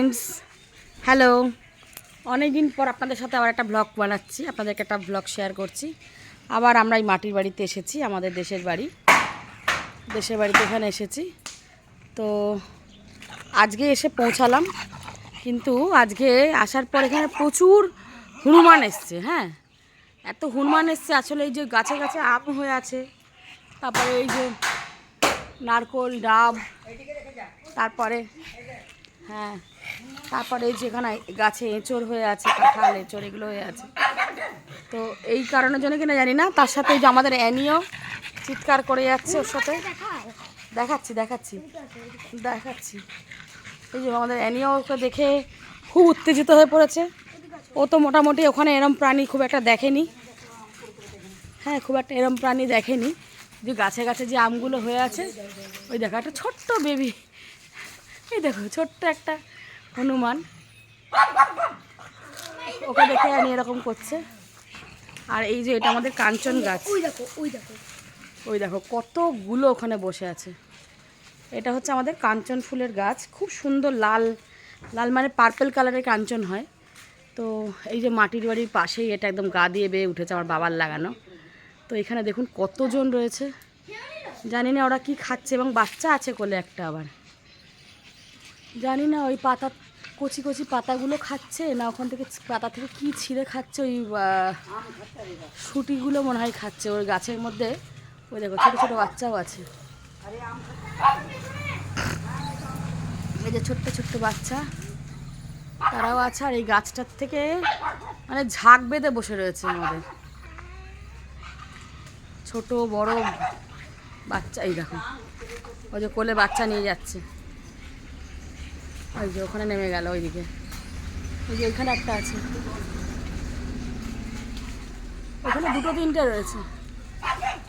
Friends, hello. অনেক দিন পর আপনাদের সাথে আবার একটা ব্লগ বানাচ্ছি, আপনাদেরকে একটা ব্লগ শেয়ার করছি। আবার আমরা এই মাটির বাড়িতে এসেছি, আমাদের দেশের বাড়িতে এখানে এসেছি। তো আজকে এসে পৌঁছালাম, কিন্তু আজকে আসার পর এখানে প্রচুর হনুমান এসছে। হ্যাঁ, এত হনুমান এসছে, আসলে এই যে গাছে গাছে আম হয়ে আছে, তারপরে এই যে নারকোল ডাব, তারপরে তারপরে এই যেখানে গাছে এঁচড় হয়ে আছে, কাঁঠাল এঁচড় এগুলো হয়ে আছে। তো এই কারণের জন্য কিনা জানি না, তার সাথে এই যে আমাদের অ্যানিও চিৎকার করে যাচ্ছে ওর সাথে। দেখাচ্ছি এই যে আমাদের অ্যানিও ওকে দেখে খুব উত্তেজিত হয়ে পড়েছে। ও তো মোটামুটি ওখানে এরম প্রাণী খুব একটা দেখেনি। হ্যাঁ, খুব একটা এরম প্রাণী দেখেনি। যে গাছে গাছে যে আমগুলো হয়ে আছে, ওই দেখো একটা ছোট্ট বেবি, এই দেখো ছোট্ট একটা হনুমান, ওকে দেখে আমি এরকম করছে। আর এই যে এটা আমাদের কাঞ্চন গাছ, ওই দেখো কতগুলো ওখানে বসে আছে। এটা হচ্ছে আমাদের কাঞ্চন ফুলের গাছ, খুব সুন্দর লাল লাল মানে পার্পল কালারের কাঞ্চন হয়। তো এই যে মাটির বাড়ির পাশেই এটা একদম গা দিয়ে বেয়ে উঠেছে, আমার বাবার লাগানো। তো এখানে দেখুন কতজন রয়েছে, জানি না ওরা কি খাচ্ছে, এবং বাচ্চা আছে কোলে একটা, আবার জানি না ওই পাতা কচি কচি পাতাগুলো খাচ্ছে না ওখান থেকে পাতা থেকে কি ছিঁড়ে খাচ্ছে, ওই শুটিগুলো মনে হয় খাচ্ছে ওই গাছের মধ্যে। ওই দেখো ছোটো ছোটো বাচ্চাও আছে, এই যে ছোট্ট ছোট্ট বাচ্চা তারাও আছে। আর এই গাছটার থেকে মানে ঝাঁক বেঁধে বসে রয়েছে আমাদের ছোট বড় বাচ্চা। এই দেখো ওই যে কোলে বাচ্চা নিয়ে যাচ্ছে, ওই যে ওখানে নেমে গেল ওইদিকে, ওই যে ওইখানে একটা আছে, ওখানে দুটো তিনটে রয়েছে।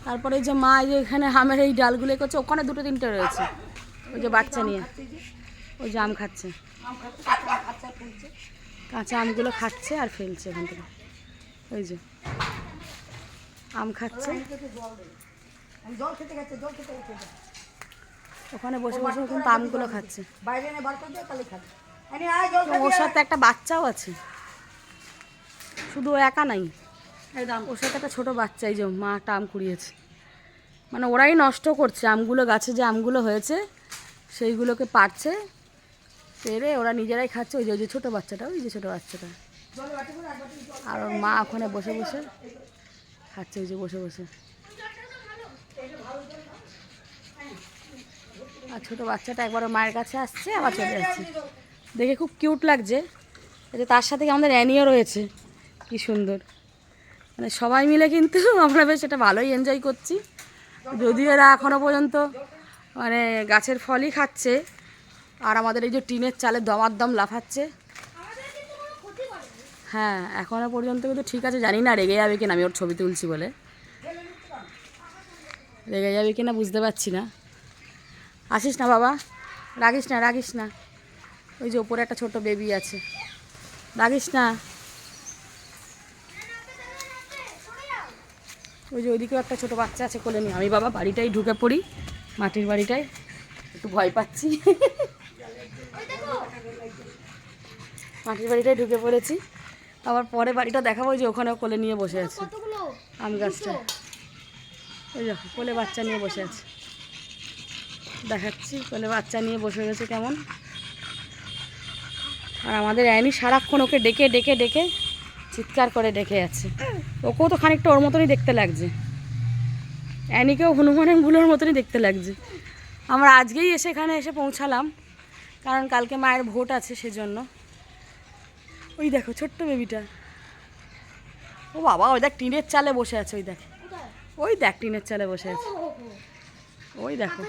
তারপরে এই যে মা এই যে এখানে আমের এই ডালগুলো করছে, ওখানে দুটো তিনটে রয়েছে, ওই যে বাচ্চা নিয়ে ওই যে আম খাচ্ছে, কাঁচা আমগুলো খাচ্ছে আর ফেলছে ওখান থেকে। ওই যে আম খাচ্ছে, ওখানে বসে বসে কিন্তু আমগুলো খাচ্ছে। ওর সাথে একটা বাচ্চাও আছে, শুধু ও একা নাই, ওর সাথে একটা ছোটো বাচ্চা। এই যে মা একটা আম কুড়িয়েছে, মানে ওরাই নষ্ট করছে আমগুলো, গাছে যে আমগুলো হয়েছে সেইগুলোকে পাড়ছে, পেরে ওরা নিজেরাই খাচ্ছে। ওই যে ছোটো বাচ্চাটা, ওই যে ছোটো বাচ্চাটা, আর ওর মা ওখানে বসে বসে খাচ্ছে, ওই যে বসে বসে। আর ছোটো বাচ্চাটা একবার ওর মায়ের কাছে আসছে, আবার চলে যাচ্ছে, দেখে খুব কিউট লাগছে। এই যে তার সাথে আমাদের অ্যানিও রয়েছে, কি সুন্দর, মানে সবাই মিলে কিন্তু আমরা বেশ এটা ভালোই এনজয় করছি। যদিও এরা এখনও পর্যন্ত মানে গাছের ফলই খাচ্ছে, আর আমাদের এই যে টিনের চালে দমাদ্দম লাফাচ্ছে। হ্যাঁ, এখনও পর্যন্ত কিন্তু ঠিক আছে, জানি না রেগে যাবে কিনা, আমি ওর ছবি তুলছি বলে রেগে যাবে কিনা বুঝতে পারছি না। আসিস না বাবা, রাগিস না, ওই যে ওপরে একটা ছোট বেবি আছে, রাগিস না। ওই যে ওইদিকেও একটা ছোটো বাচ্চা আছে কোলে নিয়ে। আমি বাবা বাড়িটাই ঢুকে পড়ি, মাটির বাড়িটায়, একটু ভয় পাচ্ছি। মাটির বাড়িটায় ঢুকে পড়েছি, আবার পরে বাড়িটা দেখাবো। ওই যে ওখানেও কোলে নিয়ে বসে আছে আম গাছটা, ওই দেখো কোলে বাচ্চা নিয়ে বসে আছে, দেখাচ্ছি কোলে বাচ্চা নিয়ে বসে রয়েছে কেমন। আর আমাদের অ্যানি সারাক্ষণ ওকে ডেকে ডেকে ডেকে চিৎকার করে ডেকে যাচ্ছে। ওকেও তো খানিকটা ওর মতনই দেখতে লাগছে, অ্যানিকেও হনুমানগুলোর মতনই দেখতে লাগছে। আমরা আজকেই এখানে এসে পৌঁছালাম, কারণ কালকে মায়ের ভোট আছে সেজন্য। ওই দেখো ছোট্ট বেবিটা, ও বাবা ওই দেখ টিনের চালে বসে আছে, ওই দেখ টিনের চালে বসে আছে, ওই দেখো।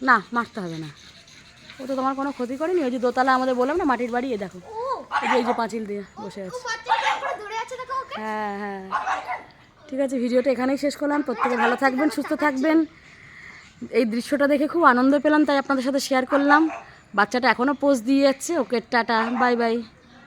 না, মারতে হবে না, ও তো তোমার কোনো ক্ষতি করেনি। ওই যে দোতলা আমাদের বললাম না মাটির বাড়ি, দেখো এই যে পাঁচিল দিয়ে বসে আছে। হ্যাঁ, ঠিক আছে, ভিডিওটা এখানেই শেষ করলাম। প্রত্যেকে ভালো থাকবেন, সুস্থ থাকবেন। এই দৃশ্যটা দেখে খুব আনন্দ পেলাম, তাই আপনাদের সাথে শেয়ার করলাম। বাচ্চাটা এখনও পোজ দিয়ে যাচ্ছে। ওকে টাটা, বাই বাই।